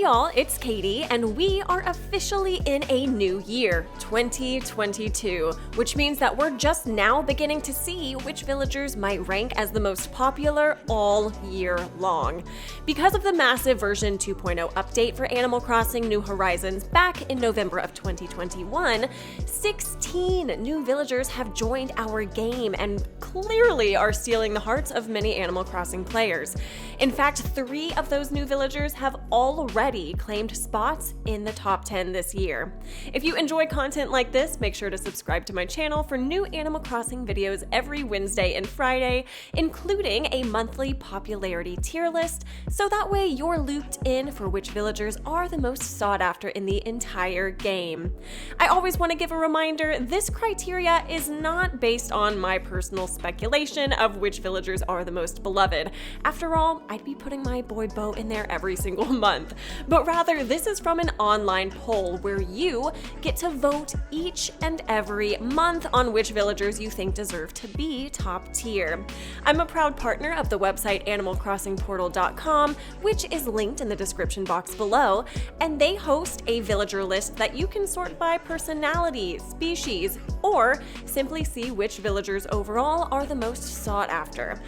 Hey y'all, it's Katie, and we are officially in a new year, 2022, which means that we're just now beginning to see which villagers might rank as the most popular all year long. Because of the massive version 2.0 update for Animal Crossing New Horizons back in November of 2021, 16 new villagers have joined our game and clearly are stealing the hearts of many Animal Crossing players. In fact, 3 of those new villagers have already claimed spots in the top 10 this year. If you enjoy content like this, make sure to subscribe to my channel for new Animal Crossing videos every Wednesday and Friday, including a monthly popularity tier list, so that way you're looped in for which villagers are the most sought after in the entire game. I always want to give a reminder, this criteria is not based on my personal speculation of which villagers are the most beloved. After all, I'd be putting my boy Bo in there every single month, but rather this is from an online poll where you get to vote each and every month on which villagers you think deserve to be top tier. I'm a proud partner of the website animalcrossingportal.com, which is linked in the description box below, and they host a villager list that you can sort by personality, species, or simply see which villagers overall are the most sought after.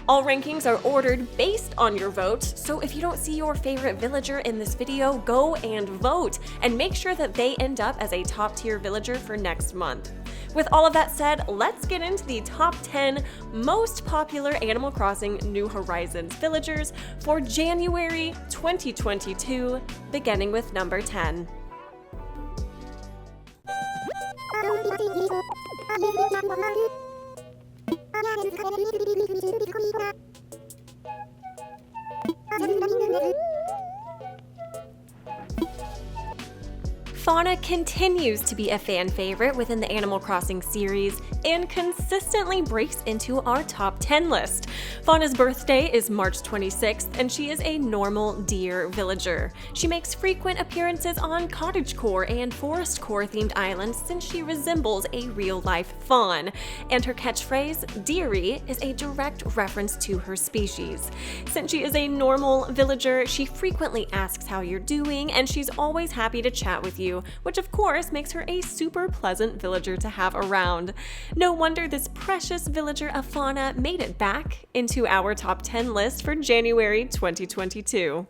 All rankings are ordered based on your vote, so if you don't see your favorite villager in this video, go and vote, and make sure that they end up as a top tier villager for next month. With all of that said, let's get into the top 10 most popular Animal Crossing New Horizons villagers for January 2022, beginning with number 10. Fauna continues to be a fan favorite within the Animal Crossing series and consistently breaks into our top 10 list. Fauna's birthday is March 26th, and she is a normal deer villager. She makes frequent appearances on cottagecore and forest core themed islands since she resembles a real-life fawn, and her catchphrase, DEARIE, is a direct reference to her species. Since she is a normal villager, she frequently asks how you're doing, and she's always happy to chat with you, which of course makes her a super pleasant villager to have around. No wonder this precious villager of Fauna made it back into our top 10 list for January 2022.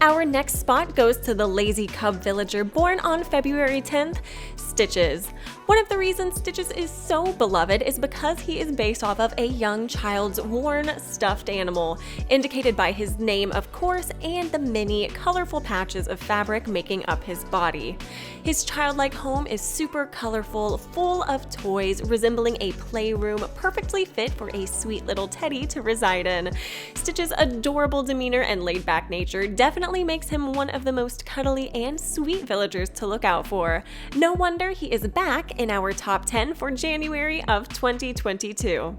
Our next spot goes to the lazy cub villager born on February 10th, Stitches. One of the reasons Stitches is so beloved is because he is based off of a young child's worn stuffed animal, indicated by his name, of course, and the many colorful patches of fabric making up his body. His childlike home is super colorful, full of toys, resembling a playroom, perfectly fit for a sweet little teddy to reside in. Stitches' adorable demeanor and laid-back nature definitely makes him one of the most cuddly and sweet villagers to look out for. No wonder he is back in our top 10 for January of 2022.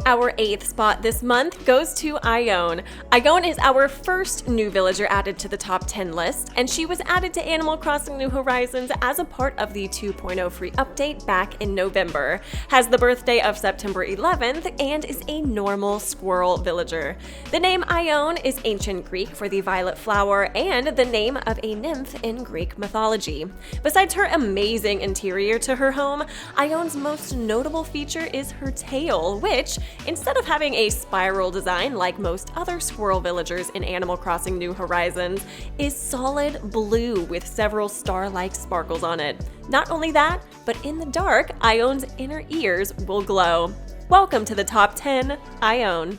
Our 8th spot this month goes to Ione. Ione is our first new villager added to the top 10 list, and she was added to Animal Crossing New Horizons as a part of the 2.0 free update back in November, has the birthday of September 11th, and is a normal squirrel villager. The name Ione is ancient Greek for the violet flower and the name of a nymph in Greek mythology. Besides her amazing interior to her home, Ione's most notable feature is her tail, which, instead of having a spiral design like most other squirrel villagers in Animal Crossing New Horizons, is solid blue with several star-like sparkles on it. Not only that, but in the dark, Ione's inner ears will glow. Welcome to the top 10, Ione.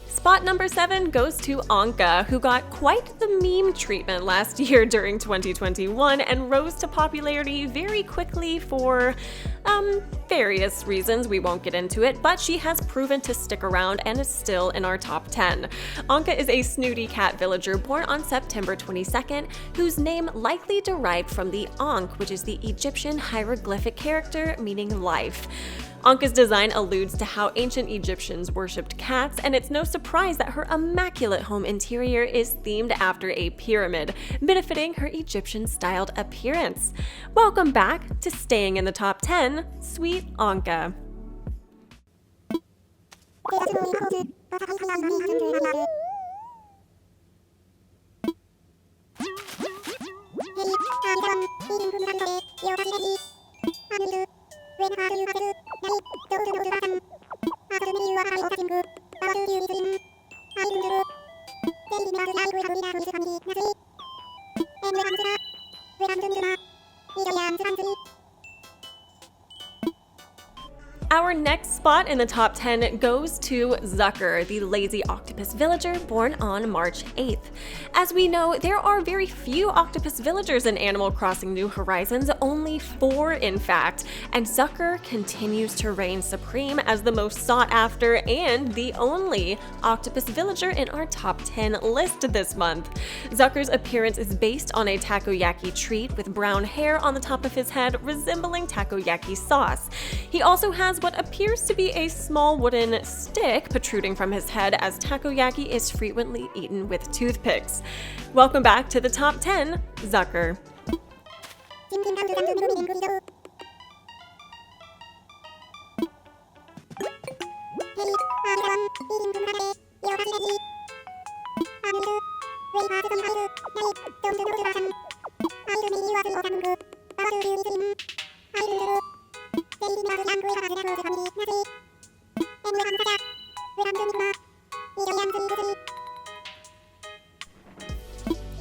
Spot number 7 goes to Ankha, who got quite the meme treatment last year during 2021 and rose to popularity very quickly for, various reasons. We won't get into it, but she has proven to stick around and is still in our top 10. Ankha is a snooty cat villager born on September 22nd, whose name likely derived from the Ankh, which is the Egyptian hieroglyphic character meaning life. Ankha's design alludes to how ancient Egyptians worshipped cats, and it's no surprise that her immaculate home interior is themed after a pyramid, benefiting her Egyptian-styled appearance. Welcome back to staying in the top 10, Sweet Ankha. Our next spot in the top 10 goes to Zucker, the lazy octopus villager born on March 8th. As we know, there are very few octopus villagers in Animal Crossing New Horizons, only 4 in fact, and Zucker continues to reign supreme as the most sought after and the only octopus villager in our top 10 list this month. Zucker's appearance is based on a takoyaki treat with brown hair on the top of his head resembling takoyaki sauce. He also has what appears to be a small wooden stick protruding from his head, as takoyaki is frequently eaten with toothpicks. Welcome back to the top 10, Zucker.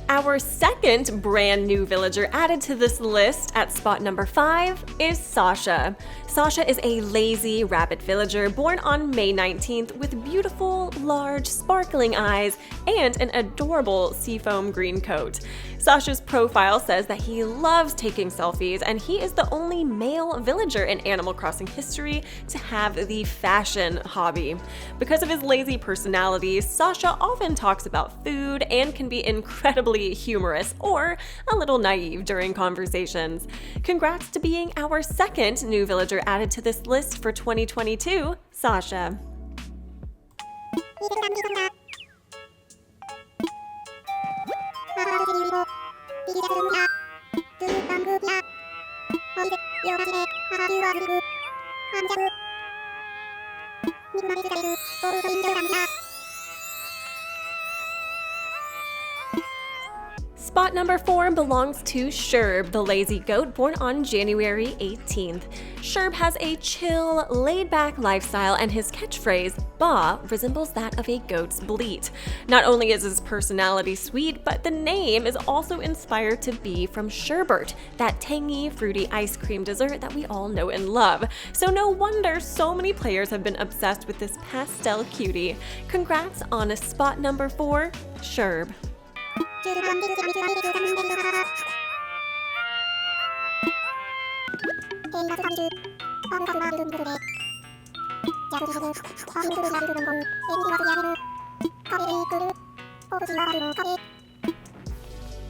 Our second brand new villager added to this list at spot number 5 is Sasha. Sasha is a lazy rabbit villager born on May 19th with beautiful, large, sparkling eyes and an adorable seafoam green coat. Sasha's profile says that he loves taking selfies, and he is the only male villager in Animal Crossing history to have the fashion hobby. Because of his lazy personality, Sasha often talks about food and can be incredibly humorous or a little naive during conversations. Congrats to being our second new villager added to this list for 2022, Sasha. Spot number 4 belongs to Sherb, the lazy goat born on January 18th. Sherb has a chill, laid-back lifestyle, and his catchphrase, "Ba," resembles that of a goat's bleat. Not only is his personality sweet, but the name is also inspired to be from sherbet, that tangy, fruity ice cream dessert that we all know and love. So no wonder so many players have been obsessed with this pastel cutie. Congrats on spot number 4, Sherb.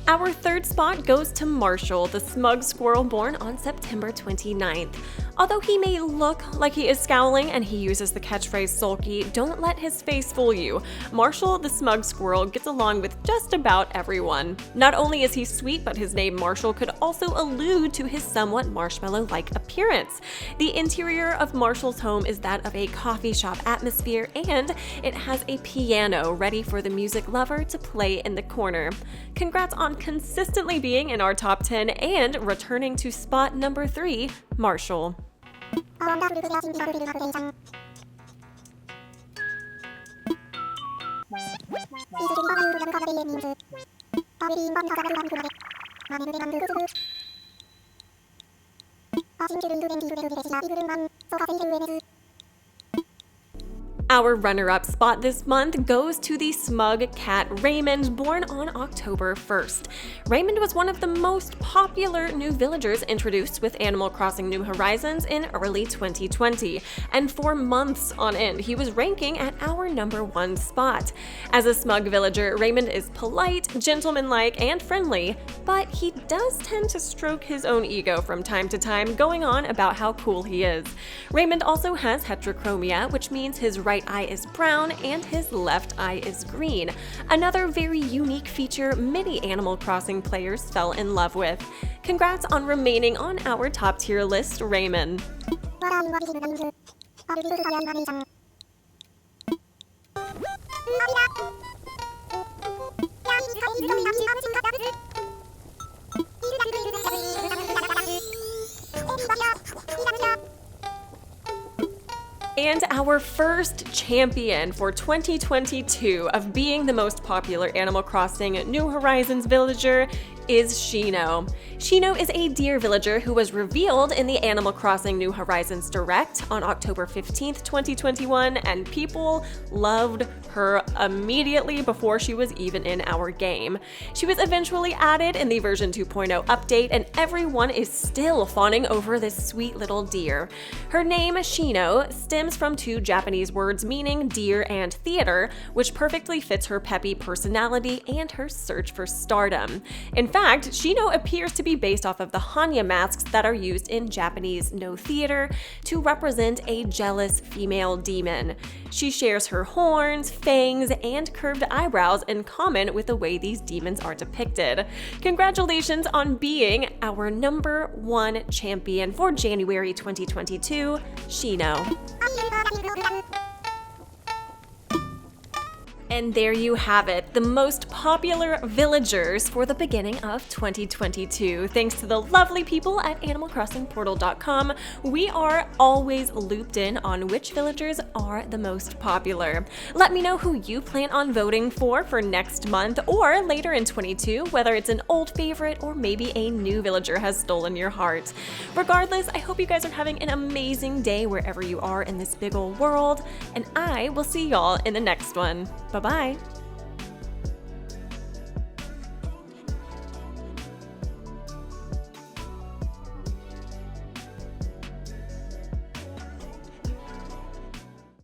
Our third spot goes to Marshal, the smug squirrel born on September 29th. Although he may look like he is scowling and he uses the catchphrase sulky, don't let his face fool you. Marshal, the smug squirrel, gets along with just about everyone. Not only is he sweet, but his name Marshal could also allude to his somewhat marshmallow-like appearance. The interior of Marshal's home is that of a coffee shop atmosphere, and it has a piano ready for the music lover to play in the corner. Congrats on consistently being in our top 10 and returning to spot number 3, Marshal. Our runner-up spot this month goes to the SMUG cat Raymond, born on October 1st. Raymond was one of the most popular new villagers introduced with Animal Crossing New Horizons in early 2020, and for months on end, he was ranking at our #1 spot. As a SMUG villager, Raymond is polite, gentlemanlike, and friendly, but he does tend to stroke his own ego from time to time, going on about how cool he is. Raymond also has heterochromia, which means his right eye is brown and his left eye is green. Another very unique feature many Animal Crossing players fell in love with. Congrats on remaining on our top tier list, Raymond. And our first champion for 2022 of being the most popular Animal Crossing New Horizons villager is Shino. Shino is a deer villager who was revealed in the Animal Crossing New Horizons Direct on October 15th, 2021, and people loved her immediately before she was even in our game. She was eventually added in the version 2.0 update, and everyone is still fawning over this sweet little deer. Her name, Shino, stems from two Japanese words meaning deer and theater, which perfectly fits her peppy personality and her search for stardom. In fact, Shino appears to be based off of the Hanya masks that are used in Japanese no theater to represent a jealous female demon. She shares her horns, fangs, and curved eyebrows in common with the way these demons are depicted. Congratulations on being our #1 champion for January 2022, Shino. And there you have it, the most popular villagers for the beginning of 2022. Thanks to the lovely people at AnimalCrossingPortal.com, we are always looped in on which villagers are the most popular. Let me know who you plan on voting for next month or later in 22, whether it's an old favorite or maybe a new villager has stolen your heart. Regardless, I hope you guys are having an amazing day wherever you are in this big old world, and I will see y'all in the next one. Bye-bye.